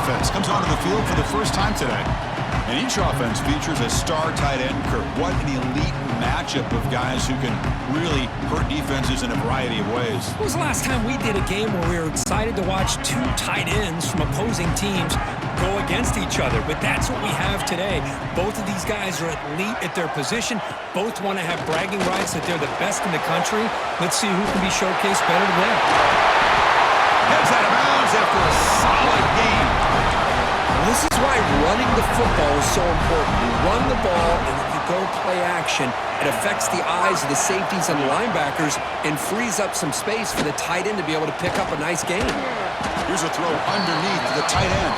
offense comes onto the field for the first time today. And each offense features a star tight end. Kirk, what an elite matchup of guys who can really hurt defenses in a variety of ways. When was the last time we did a game where we were excited to watch two tight ends from opposing teams go against each other? But that's what we have today. Both of these guys are elite at their position. Both want to have bragging rights that they're the best in the country. Let's see who can be showcased better than them. Heads out of bounds after a solid game. This is why running the football is so important. You run the ball and then you go play action. It affects the eyes of the safeties and the linebackers and frees up some space for the tight end to be able to pick up a nice gain. Here's a throw underneath the tight end.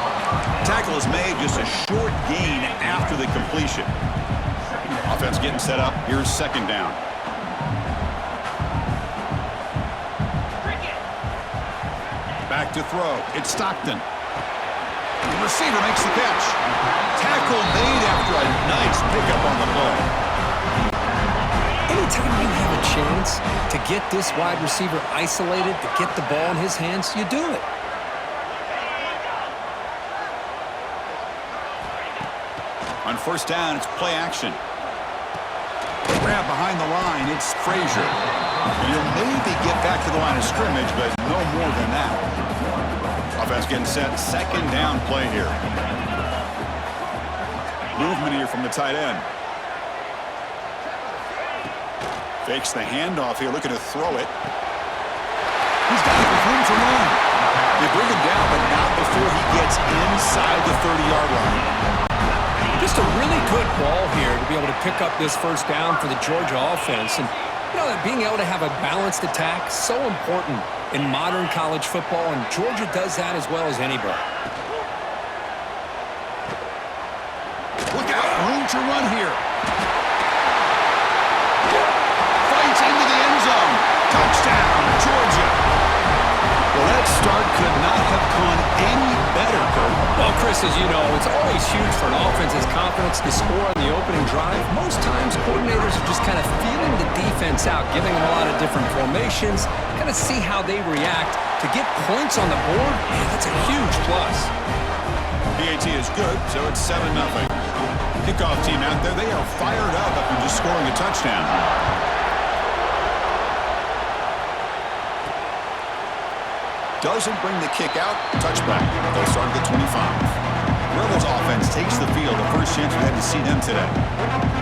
Tackle is made, just a short gain after the completion. Offense getting set up. Here's second down. Back to throw. It's Stockton. The receiver makes the catch. Tackle made after a nice pickup on the play. Anytime you have a chance to get this wide receiver isolated, to get the ball in his hands, you do it. On first down, it's play action. Grab behind the line, it's Frazier. He'll maybe get back to the line of scrimmage, but no more than that. Offense getting set, second down play here. Movement here from the tight end. Fakes the handoff here, looking to throw it. He's got it with room to run. They bring him down, but not before he gets inside the 30-yard line. Just a really good ball here to be able to pick up this first down for the Georgia offense. And, you know, being able to have a balanced attack, so important in modern college football, and Georgia does that as well as anybody. Look out, room to run here. Fights into the end zone. Touchdown, Georgia. Well, that start could not have gone any better, Kurt. Well, Chris, as you know, it's always huge for an offense's confidence to score on the opening drive. Most times, coordinators are just kind of feeling the defense out, giving them a lot of different formations, kind of see how they react. To get points on the board, man, that's a huge plus. PAT is good, so it's 7-0. Kickoff team out there, they are fired up after just scoring a touchdown. Doesn't bring the kick out. Touchback. They'll start at the 25. Rebels offense takes the field. The first chance we had to see them today.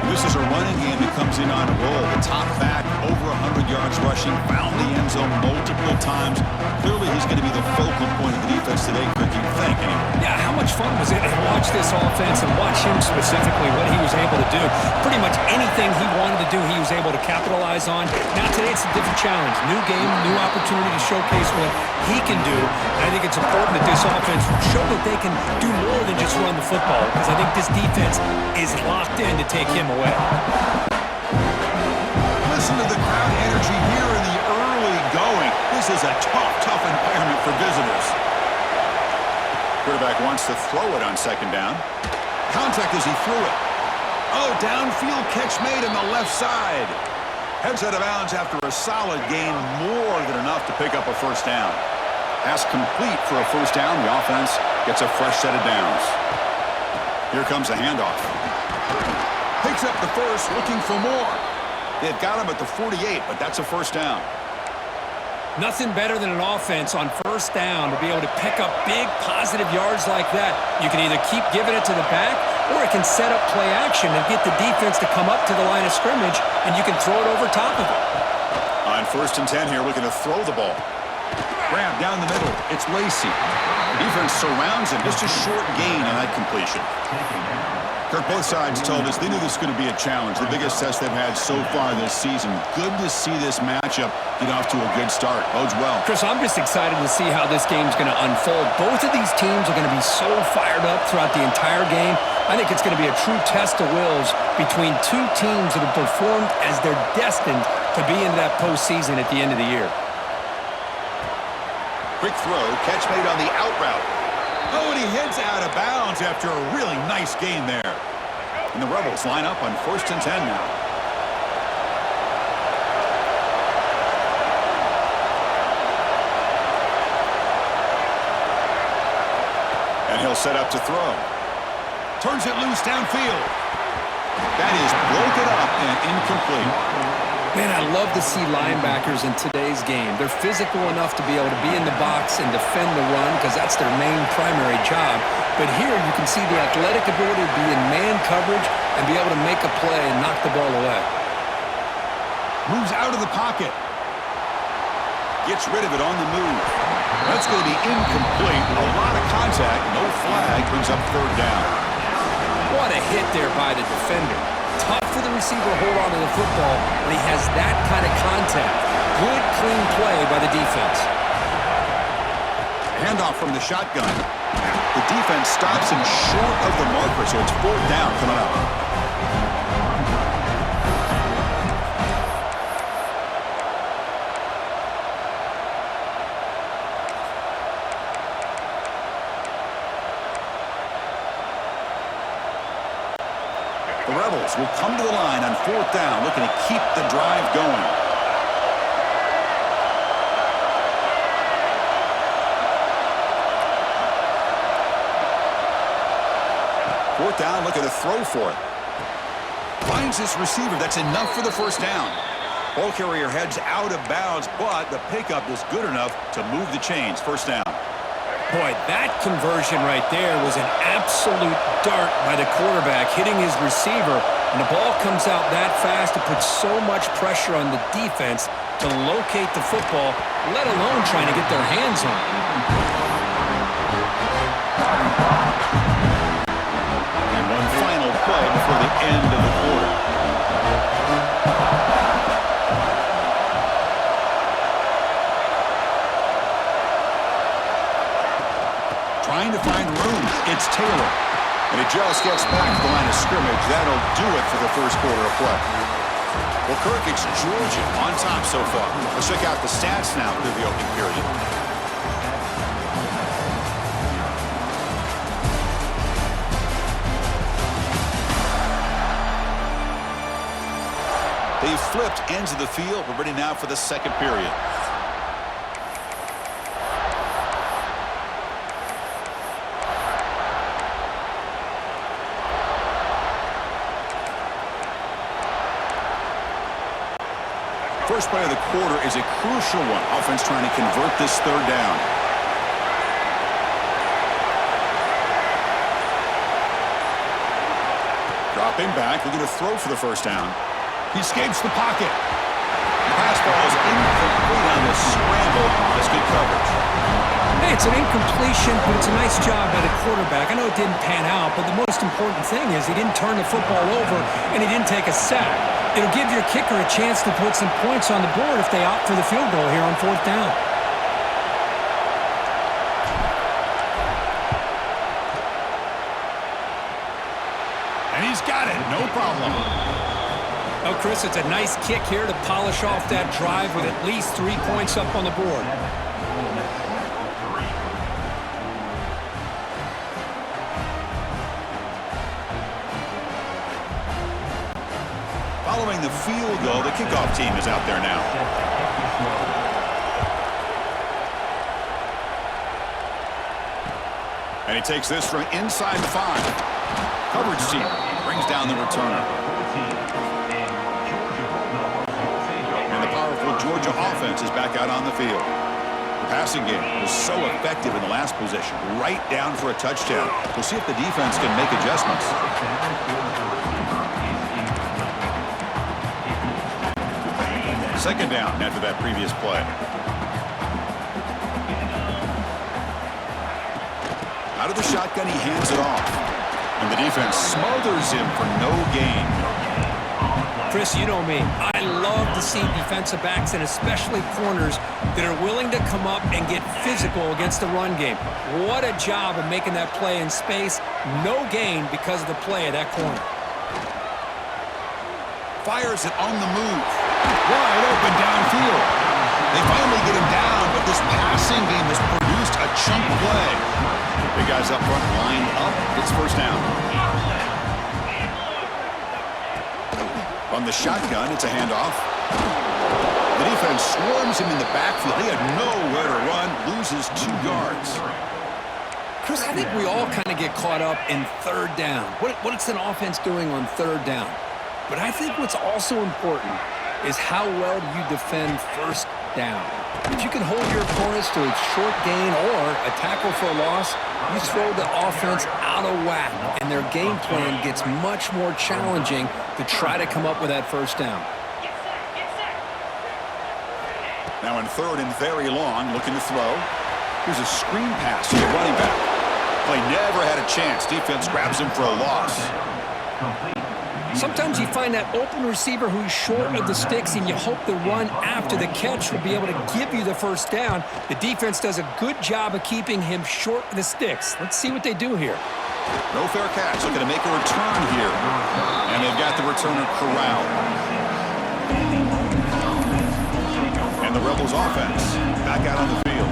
This is a running game that comes in on a roll. The top back, over 100 yards rushing, found the end zone multiple times. Clearly, he's going to be the focal point of the defense today, Kirk, you think, anyway. Yeah, how much fun was it to watch this offense and watch him specifically, what he was able to do. Pretty much anything he wanted to do, he was able to capitalize on. Now, today, it's a different challenge. New game, new opportunity to showcase what he can do. And I think it's important that this offense show that they can do more than just run the football, because I think this defense is locked in to take him away. Listen to the crowd energy here in the early going. This is a tough environment for visitors. Quarterback wants to throw it on second down. Contact as he threw it. Oh, downfield catch made on the left side. Heads out of bounds after a solid gain, more than enough to pick up a first down. Pass complete for a first down. The offense gets a fresh set of downs. Here comes a handoff. Picks up the first, looking for more. They've got him at the 48, but that's a first down. Nothing better than an offense on first down to be able to pick up big positive yards like that. You can either keep giving it to the back, or it can set up play action and get the defense to come up to the line of scrimmage, and you can throw it over top of it. On first and 10 here, looking to throw the ball. Grab down the middle. It's Lacey. The defense surrounds him. Just a short gain on that completion. Kirk, both sides told us they knew this was going to be a challenge, the biggest test they've had so far this season. Good to see this matchup get off to a good start. Bodes well. Chris, I'm just excited to see how this game's going to unfold. Both of these teams are going to be so fired up throughout the entire game. I think it's going to be a true test of wills between two teams that have performed as they're destined to be in that postseason at the end of the year. Quick throw, catch made on the out route. Oh, and he heads out of bounds after a really nice gain there. And the Rebels line up on first and 10 now. And he'll set up to throw. Turns it loose downfield. That is broken up and incomplete. Man, I love to see linebackers in today's game. They're physical enough to be able to be in the box and defend the run because that's their main primary job. But here you can see the athletic ability to be in man coverage and be able to make a play and knock the ball away. Moves out of the pocket. Gets rid of it on the move. That's going to be incomplete. A lot of contact. No flag. Brings up third down. What a hit there by the defender. Tough for the receiver to hold on to the football when he has that kind of contact. Good, clean play by the defense. Handoff from the shotgun. The defense stops him short of the marker, so it's fourth down coming up. The Rebels will come to the line on fourth down, looking to keep the drive going. Fourth down, looking to throw for it. Finds his receiver. That's enough for the first down. Ball carrier heads out of bounds, but the pickup is good enough to move the chains. First down. Boy, that conversion right there was an absolute dart by the quarterback, hitting his receiver, and the ball comes out that fast to put so much pressure on the defense to locate the football, let alone trying to get their hands on it. And one final play before the end of the quarter. Trying to find room. It's Taylor. And it just gets back to the line of scrimmage. That'll do it for the first quarter of play. Well, Kirk, it's Georgia on top so far. Let's check out the stats now through the opening period. They've flipped ends of the field. We're ready now for the second period. First play of the quarter is a crucial one. Offense trying to convert this third down. Dropping back, looking to throw for the first down. He escapes the pocket. The pass ball is incomplete on the scramble. That's good coverage. Hey, it's an incompletion, but it's a nice job by the quarterback. I know it didn't pan out, but the most important thing is he didn't turn the football over and he didn't take a sack. It'll give your kicker a chance to put some points on the board if they opt for the field goal here on fourth down. And he's got it. No problem. Oh, Chris, it's a nice kick here to polish off that drive with at least 3 points up on the board. Following the field goal, the kickoff team is out there now. And he takes this from inside the 5. Coverage team brings down the returner. And the powerful Georgia offense is back out on the field. The passing game was so effective in the last possession, right down for a touchdown. We'll see if the defense can make adjustments. Second down after that previous play. Out of the shotgun, he hands it off. And the defense smothers him for no gain. Chris, you know me. I love to see defensive backs and especially corners that are willing to come up and get physical against the run game. What a job of making that play in space. No gain because of the play of that corner. Fires it on the move. Wide open downfield. They finally get him down, but this passing game has produced a chunk play. Big guys up front lined up. It's first down. On the shotgun, it's a handoff. The defense swarms him in the backfield. He had nowhere to run, loses 2 yards. Chris, I think we all kind of get caught up in third down. What's an offense doing on third down? But I think what's also important is how well do you defend first down. If you can hold your opponents to a short gain or a tackle for a loss, you throw the offense out of whack, and their game plan gets much more challenging to try to come up with that first down. Now in third and very long, looking to throw. Here's a screen pass to the running back. Play never had a chance. Defense grabs him for a loss. Sometimes you find that open receiver who's short of the sticks, and you hope the run after the catch will be able to give you the first down. The defense does a good job of keeping him short of the sticks. Let's see what they do here. No fair catch. Looking to make a return here. And they've got the returner corralled. And the Rebels offense back out on the field.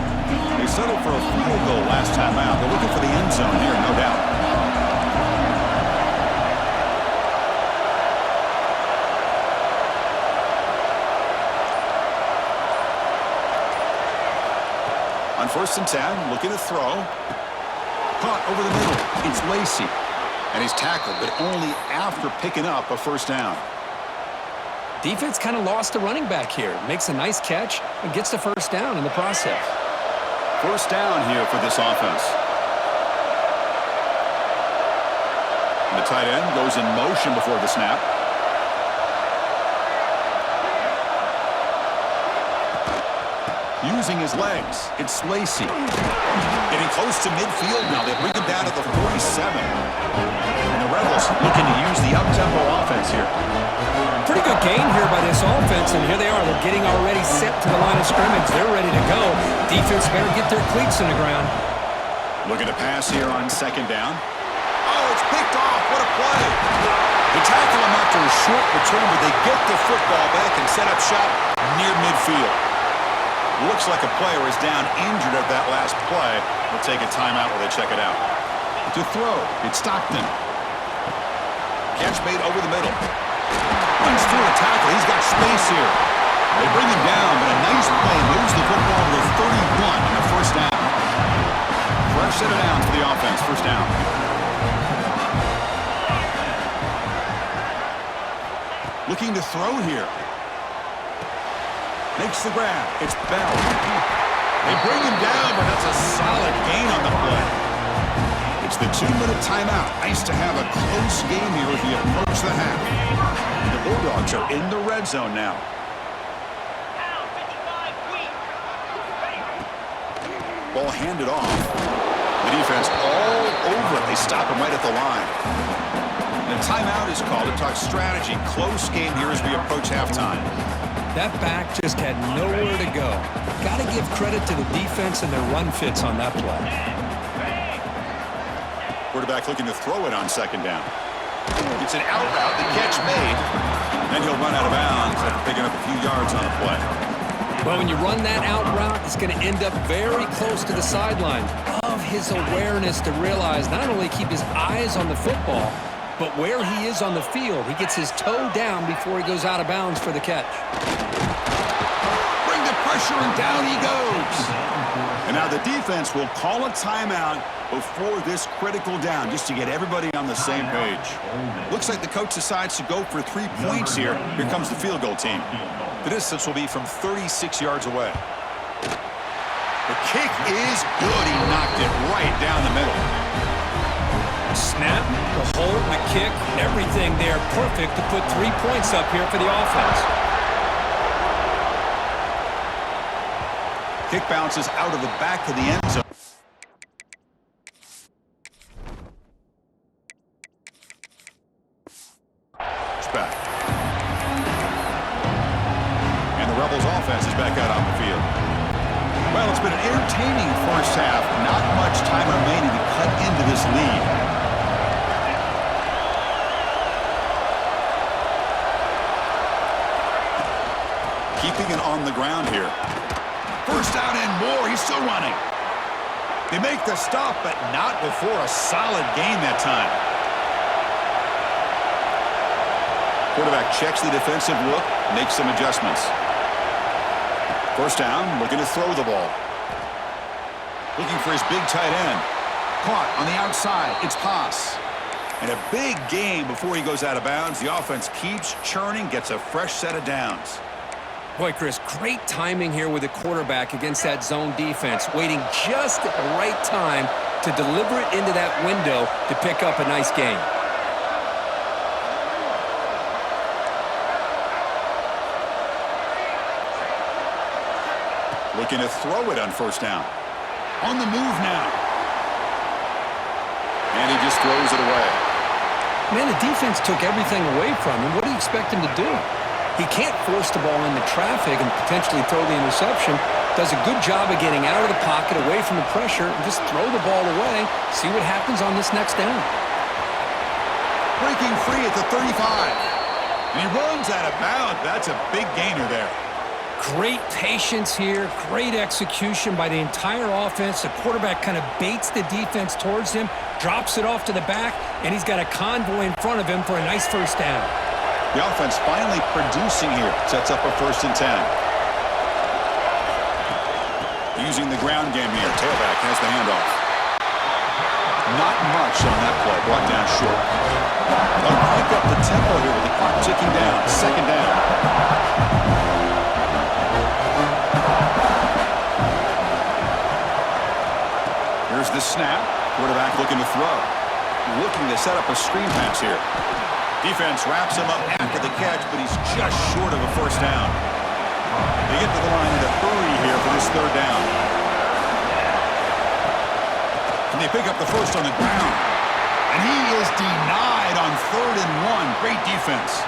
They settled for a field goal last time out. They're looking for the end zone here, no doubt. On 1st and 10, looking to throw. Caught over the middle. It's Lacey. And he's tackled, but only after picking up a first down. Defense kind of lost the running back here. Makes a nice catch and gets the first down in the process. First down here for this offense. And the tight end goes in motion before the snap. Using his legs, it's Lacey. Getting close to midfield now. They bring him down to the 47. And the Rebels looking to use the up-tempo offense here. Pretty good gain here by this offense, and here they are. They're getting already set to the line of scrimmage. They're ready to go. Defense better get their cleats in the ground. Looking to pass here on 2nd down. Oh, it's picked off. What a play. They tackle him after a short return, but they get the football back and set up shop near midfield. Looks like a player is down injured at that last play. They'll take a timeout while they check it out. To throw, it's Stockton. Catch made over the middle. Runs through a tackle. He's got space here. They bring him down, but a nice play moves the football to the 31 on the first down. Fresh set of downs for the offense. First down. Looking to throw here. Makes the grab. It's Bell. They bring him down, but that's a solid gain on the play. It's the 2-minute timeout. Nice to have a close game here as we approach the half. The Bulldogs are in the red zone now. Ball handed off. The defense all over it. They stop him right at the line. And a timeout is called to talk strategy. Close game here as we approach halftime. That back just had nowhere to go. Got to give credit to the defense and their run fits on that play. Quarterback looking to throw it on 2nd down. It's an out route. The catch made. Then he'll run out of bounds after picking up a few yards on the play. Well, when you run that out route, it's going to end up very close to the sideline. Of his awareness to realize not only keep his eyes on the football, but where he is on the field, he gets his toe down before he goes out of bounds for the catch. Bring the pressure, and down he goes. And now the defense will call a timeout before this critical down, just to get everybody on the same page. Looks like the coach decides to go for 3 points here. Here comes the field goal team. The distance will be from 36 yards away. The kick is good. He knocked it right down the middle. Snap, the hold, the kick, everything there perfect to put 3 points up here for the offense. Kick bounces out of the back of the end zone. It's back. And the Rebels offense is back out on the field. Well, it's been an entertaining first half. Not much time remaining to cut into this lead. Keeping it on the ground here. First down and more. He's still running. They make the stop, but not before a solid gain that time. Quarterback checks the defensive look, makes some adjustments. First down, looking to throw the ball. Looking for his big tight end. Caught on the outside. It's Pass. And a big gain before he goes out of bounds. The offense keeps churning, gets a fresh set of downs. Boy, Chris, great timing here with the quarterback against that zone defense, waiting just at the right time to deliver it into that window to pick up a nice gain. Looking to throw it on first down. On the move now. And he just throws it away. Man, the defense took everything away from him. What do you expect him to do? He can't force the ball into traffic and potentially throw the interception. Does a good job of getting out of the pocket, away from the pressure, and just throw the ball away. See what happens on this next down. Breaking free at the 35. And he runs out of bounds. That's a big gainer there. Great patience here, great execution by the entire offense. The quarterback kind of baits the defense towards him, drops it off to the back, and he's got a convoy in front of him for a nice first down. The offense finally producing here. Sets up a 1st and 10. Using the ground game here. Tailback has the handoff. Not much on that play. Brought down short. They'll pick up the tempo here with the clock ticking down. 2nd down. Here's the snap. Quarterback looking to throw. Looking to set up a screen pass here. Defense wraps him up after the catch, but he's just short of a first down. They get to the line in a hurry here for this 3rd down. And they pick up the first on the ground. And he is denied on 3rd and 1. Great defense.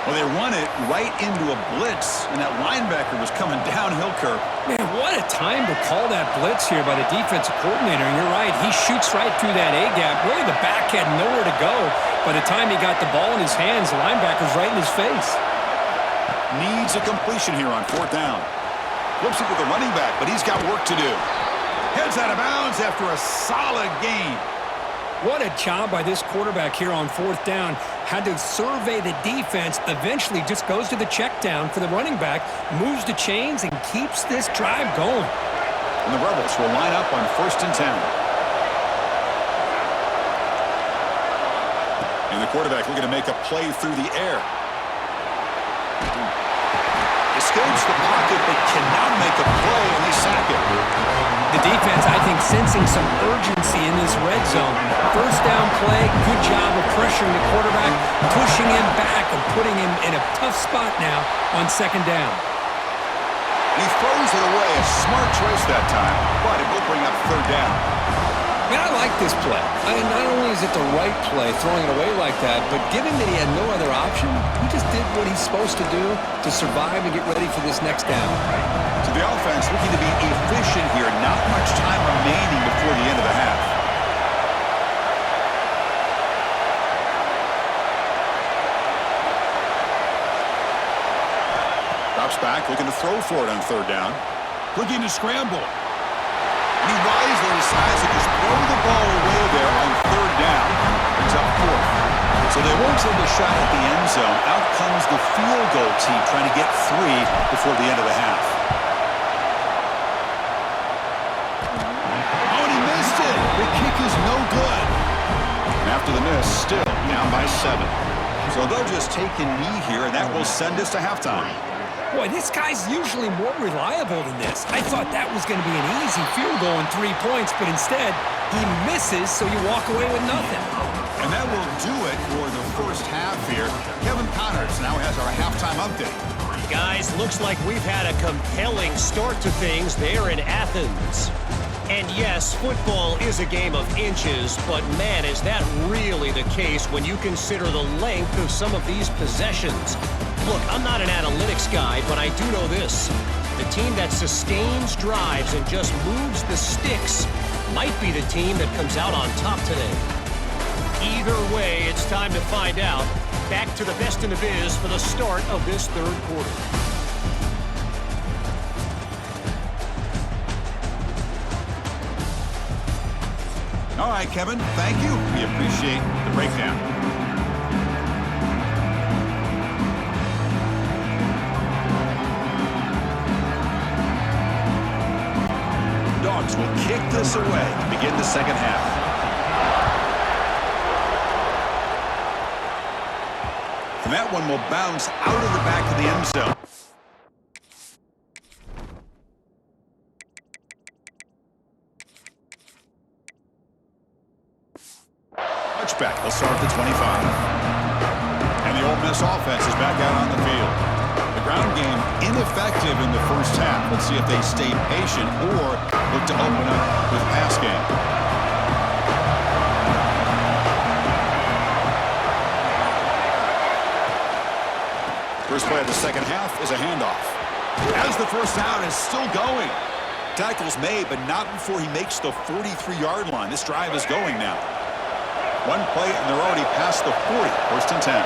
Well, they run it right into a blitz, and that linebacker was coming downhill, Kirk. Man, what a time to call that blitz here by the defensive coordinator. And you're right, he shoots right through that A-gap. Really, the back had nowhere to go. By the time he got the ball in his hands, the linebacker's right in his face. Needs a completion here on 4th down. Flips it with the running back, but he's got work to do. Heads out of bounds after a solid gain. What a job by this quarterback here on 4th down. Had to survey the defense, eventually just goes to the check down for the running back, moves the chains, and keeps this drive going. And the Rebels will line up on 1st and 10. And the quarterback looking to make a play through the air. Escapes the pocket, but cannot make a play, and they sack it. The defense, I think, sensing some urgency in this red zone. First down play, good job of pressuring the quarterback, pushing him back and putting him in a tough spot now on 2nd down. He throws it away, a smart choice that time, but it will bring up 3rd down. Man, I like this play. I mean, not only is it the right play, throwing it away like that, but given that he had no other option, he just did what he's supposed to do to survive and get ready for this next down. So the offense looking to be efficient here. Not much time remaining before the end of the half. Drops back, looking to throw for it on 3rd down. Looking to scramble. And he wisely decides to just throw the ball away there on 3rd down. Brings up 4th. So they won't take a shot at the end zone. Out comes the field goal team trying to get 3 before the end of the half. Oh, and he missed it. The kick is no good. And after the miss, still down by 7. So they'll just take a knee here, and that will send us to halftime. Boy, this guy's usually more reliable than this. I thought that was going to be an easy field goal and 3 points, but instead, he misses, so you walk away with nothing. And that will do it for the first half here. Kevin Connors now has our halftime update. Guys, looks like we've had a compelling start to things there in Athens. And yes, football is a game of inches, but man, is that really the case when you consider the length of some of these possessions. Look, I'm not an analytics guy, but I do know this. The team that sustains drives and just moves the sticks might be the team that comes out on top today. Either way, it's time to find out. Back to the best in the biz for the start of this 3rd quarter. All right, Kevin, thank you. We appreciate the breakdown. Dogs will kick this away to begin the second half. And that one will bounce out of the back of the end zone. Touchback. He'll start at the 25. And the Ole Miss offense is back out on the field. The ground game ineffective in the first half. Let's see if they stay patient or look to open up with pass game. First play of the second half is a handoff. As the first down is still going. Tackle's made, but not before he makes the 43-yard line. This drive is going now. One play, and they're already past the 40. First and 10.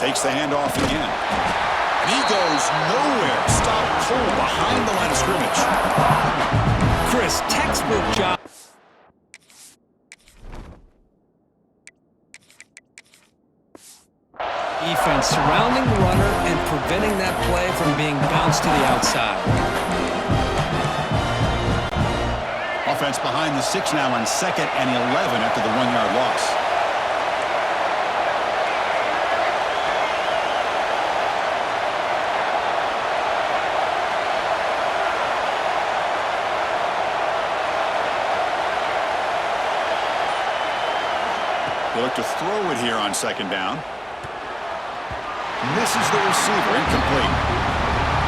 Takes the handoff again. And he goes nowhere. Stopped cold behind the line of scrimmage. Chris, textbook job. Defense surrounding the runner and preventing that play from being bounced to the outside. Offense behind the 6 now on 2nd and 11 after the 1-yard loss. They look to throw it here on 2nd down. Misses the receiver, incomplete.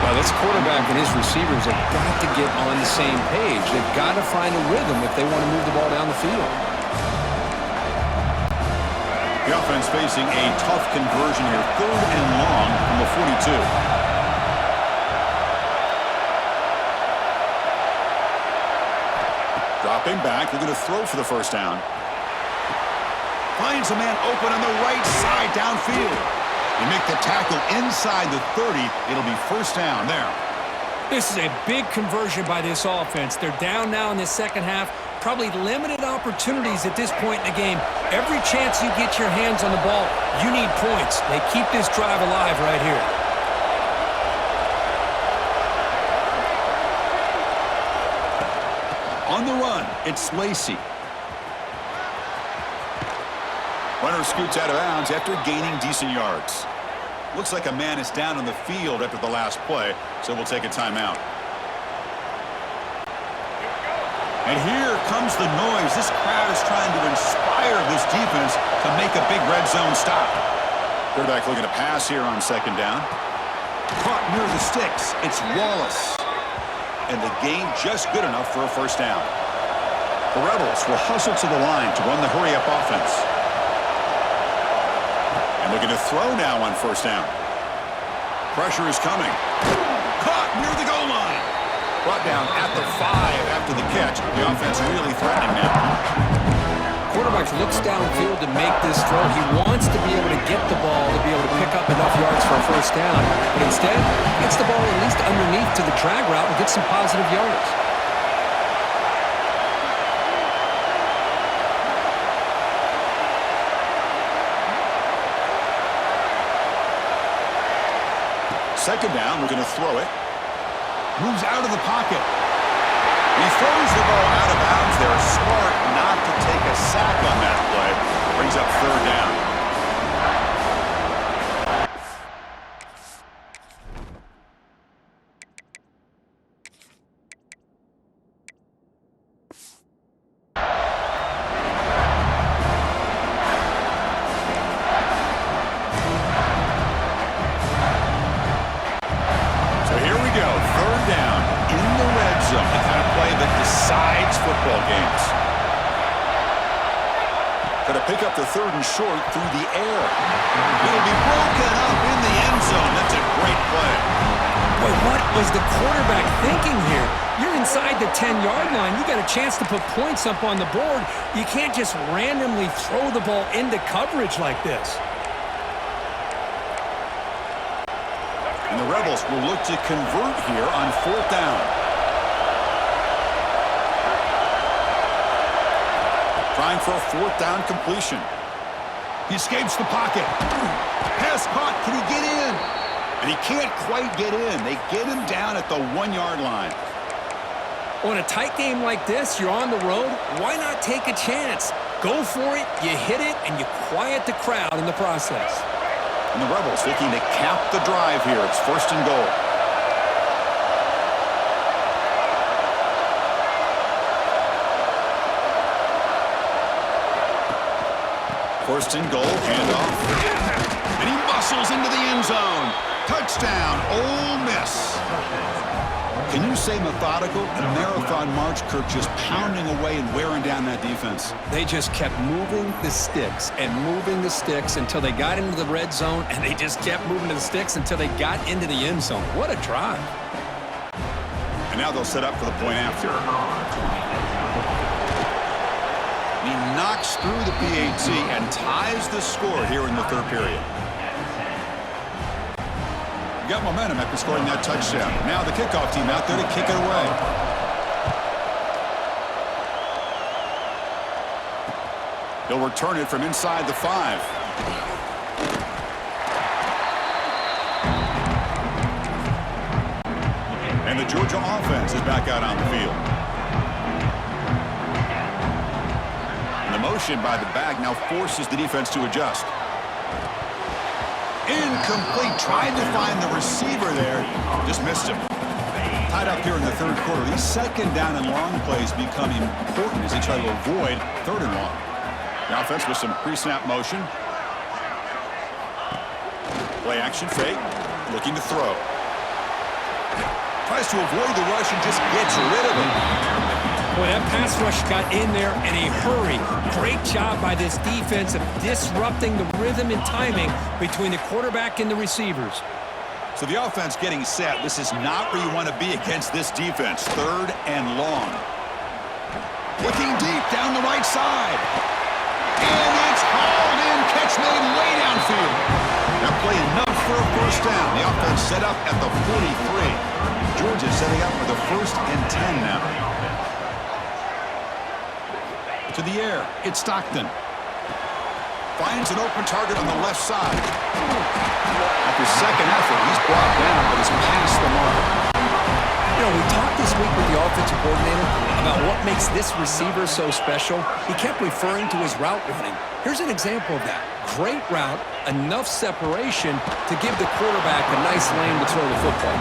Well, this quarterback and his receivers have got to get on the same page. They've got to find a rhythm if they want to move the ball down the field. The offense facing a tough conversion here. 3rd and long from the 42. Dropping back, they're going to throw for the first down. Finds a man open on the right side downfield. They make the tackle inside the 30. It'll be first down there. This is a big conversion by this offense. They're down now in the second half. Probably limited opportunities at this point in the game. Every chance you get your hands on the ball, you need points. They keep this drive alive right here. On the run, it's Lacey. Runner scoots out of bounds after gaining decent yards. Looks like a man is down on the field after the last play, so we'll take a timeout. And here comes the noise. This crowd is trying to inspire this defense to make a big red zone stop. Quarterback looking to pass here on 2nd down. Caught near the sticks. It's Wallace. And the gain just good enough for a first down. The Rebels will hustle to the line to run the hurry-up offense. And looking to throw now on first down. Pressure is coming. Caught near the goal line. Brought down at the 5 after the catch. The offense really threatening now. Quarterback looks downfield to make this throw. He wants to be able to get the ball to be able to pick up enough yards for a first down. But instead, gets the ball at least underneath to the drag route and gets some positive yards. Second down, we're going to throw it. Moves out of the pocket. He throws the ball out of bounds. They're smart not to take a sack on that play. Brings up 3rd down. Pick up the 3rd and short through the air. It'll be broken up in the end zone. That's a great play. Boy, what was the quarterback thinking here? You're inside the 10-yard line. You got a chance to put points up on the board. You can't just randomly throw the ball into coverage like this. And the Rebels will look to convert here on 4th down. Trying for a 4th down completion. He escapes the pocket. Pass caught. Can he get in? And he can't quite get in. They get him down at the 1-yard line. On a tight game like this, you're on the road, why not take a chance? Go for it, you hit it, and you quiet the crowd in the process. And the Rebels looking to cap the drive here. It's 1st and goal. First and goal, handoff. And he muscles into the end zone. Touchdown, Ole Miss. Can you say methodical? A marathon march, Kirk, just pounding away and wearing down that defense. They just kept moving the sticks and moving the sticks until they got into the red zone, and they just kept moving the sticks until they got into the end zone. What a drive. And now they'll set up for the point after. He knocks through the PAT and ties the score here in the 3rd period. Got momentum after scoring that touchdown. Now the kickoff team out there to kick it away. He'll return it from inside the 5. And the Georgia offense is back out on the field. And the motion by the back now forces the defense to adjust. Incomplete. Tried to find the receiver there. Just missed him. Tied up here in the 3rd quarter. These 2nd down and long plays become important as they try to avoid 3rd and long. The offense with some pre-snap motion. Play action fake. Looking to throw. Tries to avoid the rush and just gets rid of it. Boy, that pass rush got in there in a hurry. Great job by this defense of disrupting the rhythm and timing between the quarterback and the receivers. So the offense getting set. This is not where you want to be against this defense. 3rd and long. Looking deep down the right side. And it's hauled in. Catch made way downfield. That play enough for a 1st down. The offense set up at the 43. Georgia setting up for the 1st and 10 now. To the air, it's Stockton. Finds an open target on the left side. After 2nd effort, he's brought down, but he's past the mark. You know, we talked this week with the offensive coordinator about what makes this receiver so special. He kept referring to his route running. Here's an example of that. Great route, enough separation to give the quarterback a nice lane to throw the football.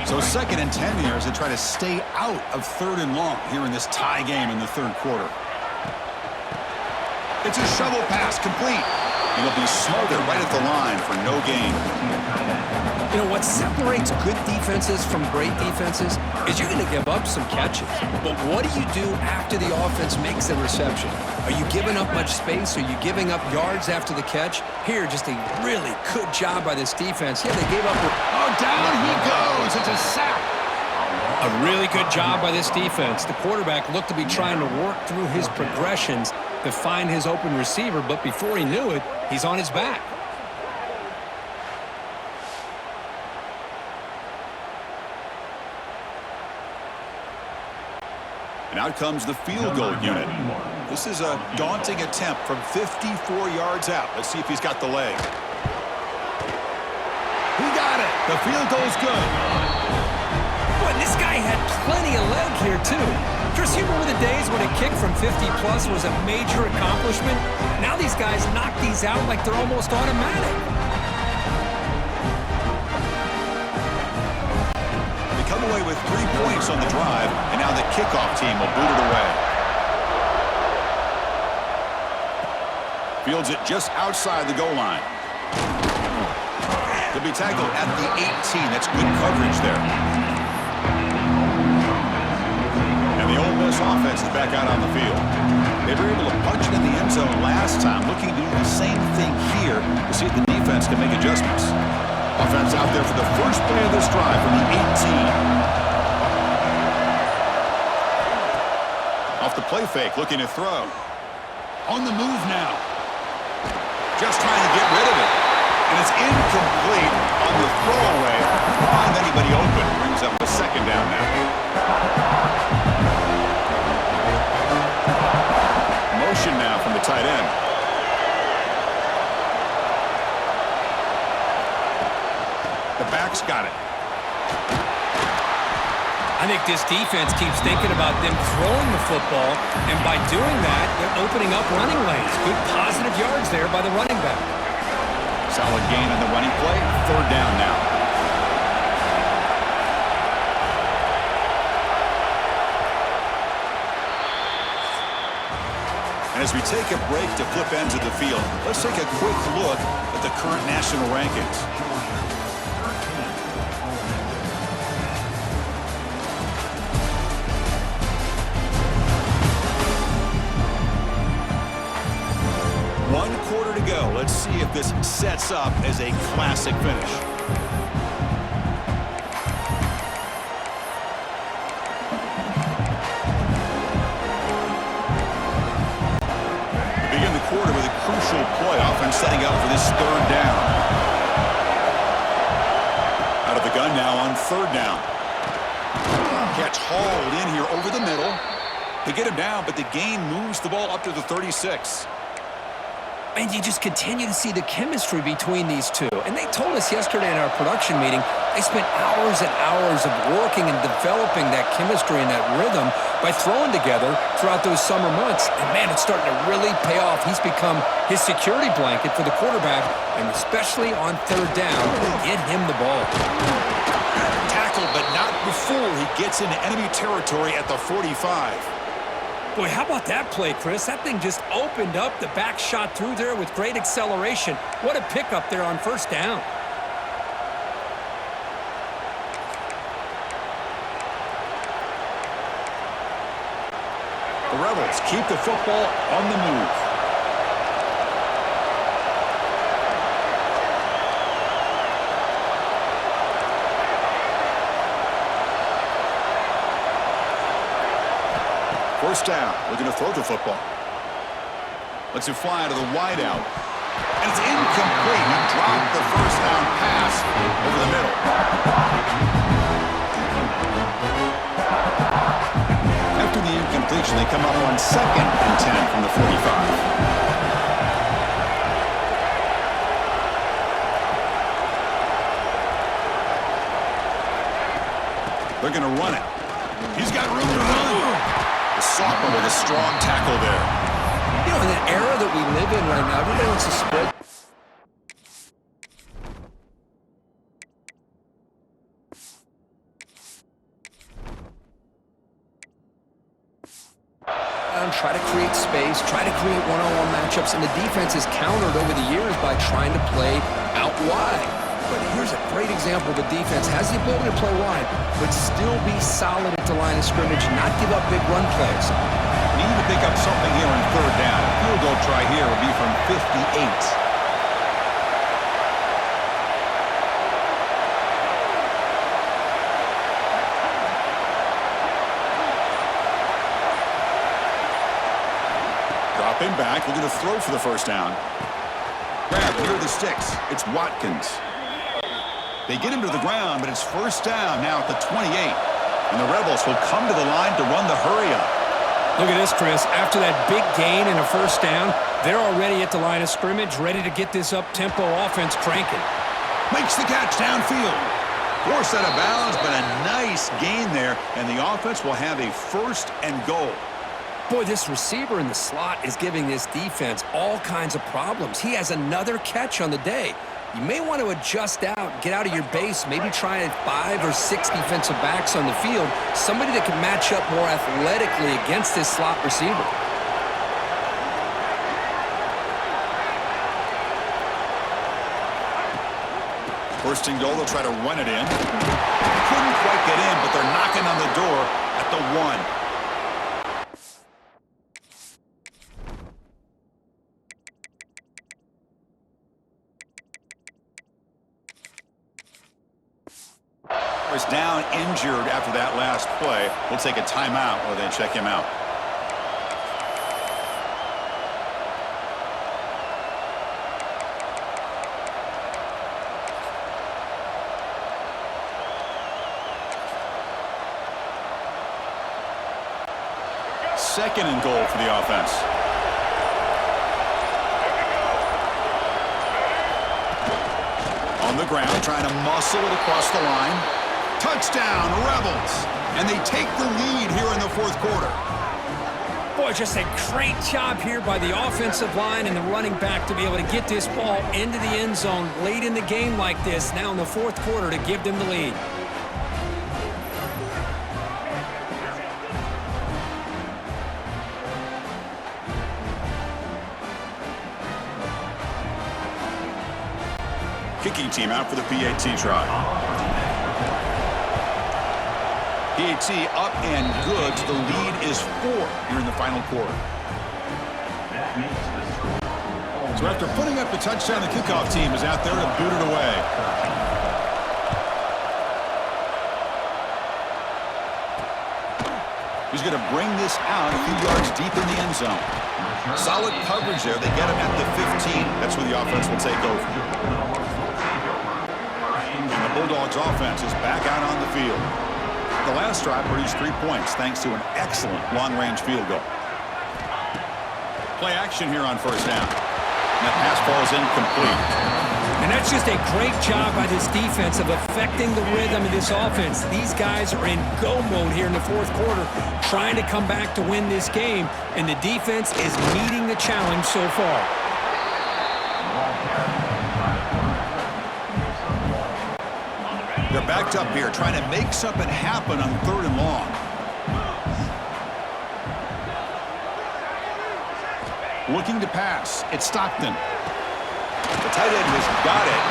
So 2nd and 10 here as they try to stay out of 3rd and long here in this tie game in the 3rd quarter. It's a shovel pass, complete. And he'll be smothered right at the line for no gain. You know, what separates good defenses from great defenses is you're going to give up some catches. But what do you do after the offense makes the reception? Are you giving up much space? Are you giving up yards after the catch? Here, just a really good job by this defense. Yeah, they gave up. Oh, down he goes. It's a sack. A really good job by this defense. The quarterback looked to be trying to work through his progressions to find his open receiver, but before he knew it, he's on his back. And out comes the field goal unit. This is a daunting attempt from 54 yards out. Let's see if he's got the leg. He got it. The field goal's good. Boy, this guy had plenty of leg here, too. Chris, you remember the days when a kick from 50-plus was a major accomplishment? Now these guys knock these out like they're almost automatic. They come away with 3 points on the drive, and now the kickoff team will boot it away. Fields it just outside the goal line. He'll be tackled at the 18. That's good coverage there. And the Ole Miss offense is back out on the field. They were able to punch it in the end zone last time, looking to do the same thing here to see if the defense can make adjustments. Offense out there for the first play of this drive from the 18. Off the play fake, looking to throw. On the move now. Just trying to get rid of it. And it's incomplete on the throwaway. To find anybody open. Brings up a 2nd down now. Motion now from the tight end. back's got it. I think this defense keeps thinking about them throwing the football, and by doing that, they're opening up running lanes. Good positive yards there by the running back. Solid gain on the running play. Third down now. And as we take a break to flip ends of the field, let's take a quick look at the current national rankings. One quarter to go. Let's see if this sets up as a classic finish. We begin the quarter with a crucial play, offense setting up for this third down. Out of the gun now on third down. Catch hauled in here over the middle. They get him down, but the gain moves the ball up to the 36. And you just continue to see the chemistry between these two. And they told us yesterday in our production meeting, they spent hours and hours of working and developing that chemistry and that rhythm by throwing together throughout those summer months. And, man, it's starting to really pay off. He's become his security blanket for the quarterback, and especially on third down, get him the ball. Tackled, but not before he gets into enemy territory at the 45. Boy, how about that play, Chris? That thing just opened up. The back shot through there with great acceleration. What a pickup there on first down. The Rebels keep the football on the move. First down, we're going to throw the football. Lets it fly to the wideout. And it's incomplete. He dropped the first down pass over the middle. After the incompletion, they come up on 2nd and 10 from the 45. They're going to run it. He's got room to run. The sophomore with a strong tackle there. You know, in the era that we live in right now, everybody wants to spread. Try to create space, try to create one-on-one matchups, and the defense is countered over the years by trying to play out wide. But here's a great example. The defense has the ability to play wide, but still be solid at the line of scrimmage, not give up big run plays. Need to pick up something here on third down. A field goal try here will be from 58. Dropping back, we're going to throw for the first down. Grab near the sticks. It's Watkins. They get him to the ground, but it's first down now at the 28. And the Rebels will come to the line to run the hurry-up. Look at this, Chris. After that big gain and a first down, they're already at the line of scrimmage, ready to get this up-tempo offense cranking. Makes the catch downfield. Forced out of bounds, but a nice gain there, and the offense will have a first and goal. Boy, this receiver in the slot is giving this defense all kinds of problems. He has another catch on the day. You may want to adjust out, get out of your base, maybe try 5 or 6 defensive backs on the field, somebody that can match up more athletically against this slot receiver. First and goal, they'll try to run it in. Couldn't quite get in, but they're knocking on the door at the 1. Is down injured after that last play. We'll take a timeout or then check him out. Second and goal for the offense. On On the ground, trying to muscle it across the line. Touchdown, Rebels. And they take the lead here in the fourth quarter. Boy, just a great job here by the offensive line and the running back to be able to get this ball into the end zone late in the game like this, now in the fourth quarter, to give them the lead. Kicking team out for the PAT try. PAT up and good. The lead is 4 here in the final quarter. So after putting up the touchdown, the kickoff team is out there to boot it away. He's going to bring this out a few yards deep in the end zone. Solid coverage there. They get him at the 15. That's where the offense will take over. And the Bulldogs offense is back out on the field. The last drive produced 3 points thanks to an excellent long-range field goal. Play action here on first down. And that pass falls incomplete. And that's just a great job by this defense of affecting the rhythm of this offense. These guys are in go mode here in the fourth quarter, trying to come back to win this game, and the defense is meeting the challenge so far. They're backed up here, trying to make something happen on 3rd and long. Looking to pass. It's Stockton. The tight end has got it.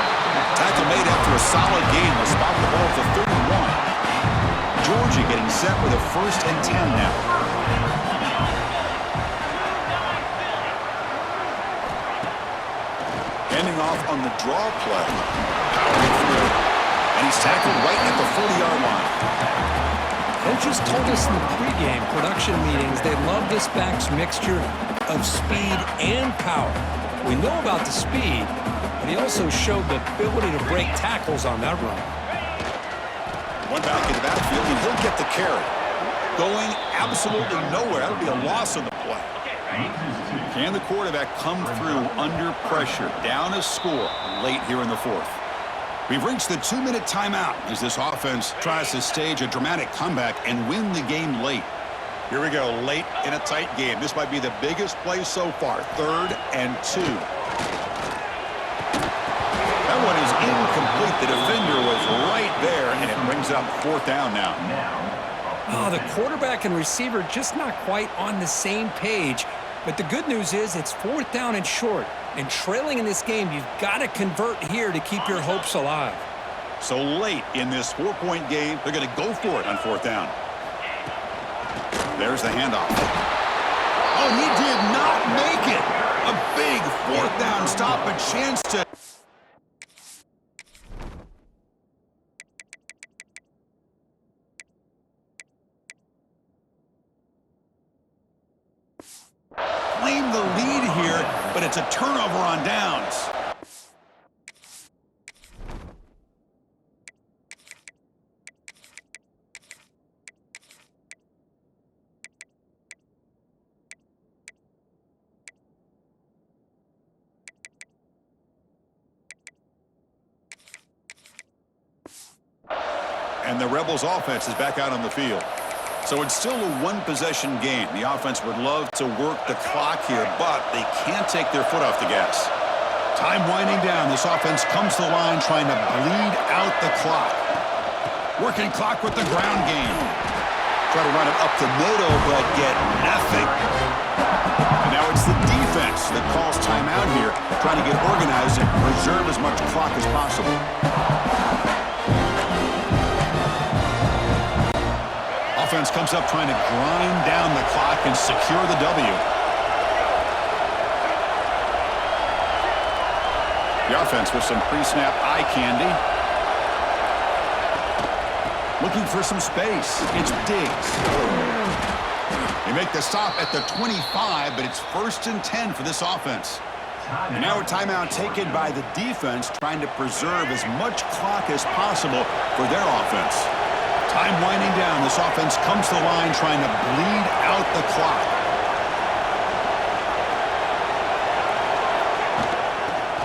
Tackle made after a solid gain. They'll spot the ball at the 31. Georgia getting set with a 1st and 10 now. Handing off on the draw play. Powering through. And he's tackled right at the 40-yard line. Coaches told us in the pregame production meetings they love this back's mixture of speed and power. We know about the speed, but he also showed the ability to break tackles on that run. One back in the backfield, and he'll get the carry. Going absolutely nowhere. That'll be a loss on the play. Can the quarterback come through under pressure? Down a score late here in the fourth. We've reached the 2-minute timeout as this offense tries to stage a dramatic comeback and win the game late. Here we go, late in a tight game. This might be the biggest play so far, 3rd and 2. That one is incomplete. The defender was right there, and it brings up 4th down now. Oh, the quarterback and receiver just not quite on the same page. But the good news is it's 4th down and short. And trailing in this game, you've got to convert here to keep your hopes alive. So late in this 4-point game, they're going to go for it on 4th down. There's the handoff. Oh, he did not make it. A big 4th down stop, a chance to... claim the lead here, but it's a turnover on downs. And the Rebels offense is back out on the field. So it's still a one-possession game. The offense would love to work the clock here, but they can't take their foot off the gas. Time winding down. This offense comes to the line trying to bleed out the clock. Working clock with the ground game. Try to run it up the middle, but get nothing. And now it's the defense that calls timeout here, trying to get organized and preserve as much clock as possible. Offense comes up trying to grind down the clock and secure the W. The offense with some pre-snap eye candy. Looking for some space. It's Diggs. They make the stop at the 25, but it's 1st and 10 for this offense. And now a timeout taken by the defense, trying to preserve as much clock as possible for their offense. Time winding down. This offense comes to the line trying to bleed out the clock.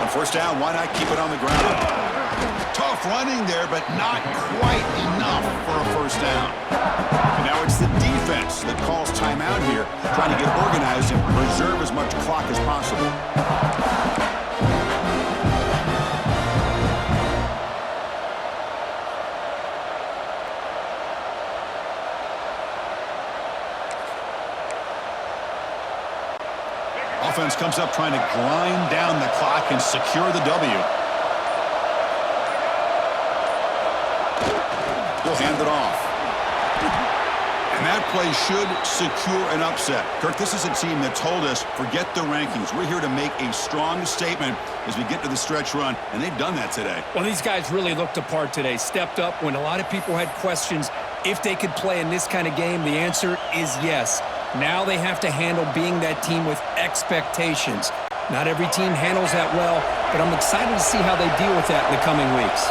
On 1st down, why not keep it on the ground? Tough running there, but not quite enough for a first down. And now it's the defense that calls timeout here, trying to get organized and preserve as much clock as possible. Offense comes up trying to grind down the clock and secure the W. We'll hand it off. And that play should secure an upset. Kirk, this is a team that told us, forget the rankings. We're here to make a strong statement as we get to the stretch run, and they've done that today. Well, these guys really looked apart today, stepped up when a lot of people had questions if they could play in this kind of game. The answer is yes. Now they have to handle being that team with expectations. Not every team handles that well, but I'm excited to see how they deal with that in the coming weeks.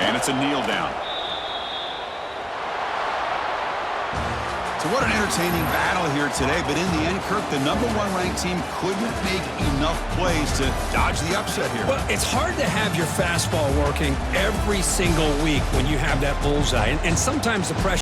And it's a kneel down. So what an entertaining battle here today, but in the end, Kirk, the #1 ranked team couldn't make enough plays to dodge the upset here. Well, it's hard to have your fastball working every single week when you have that bullseye, and sometimes the pressure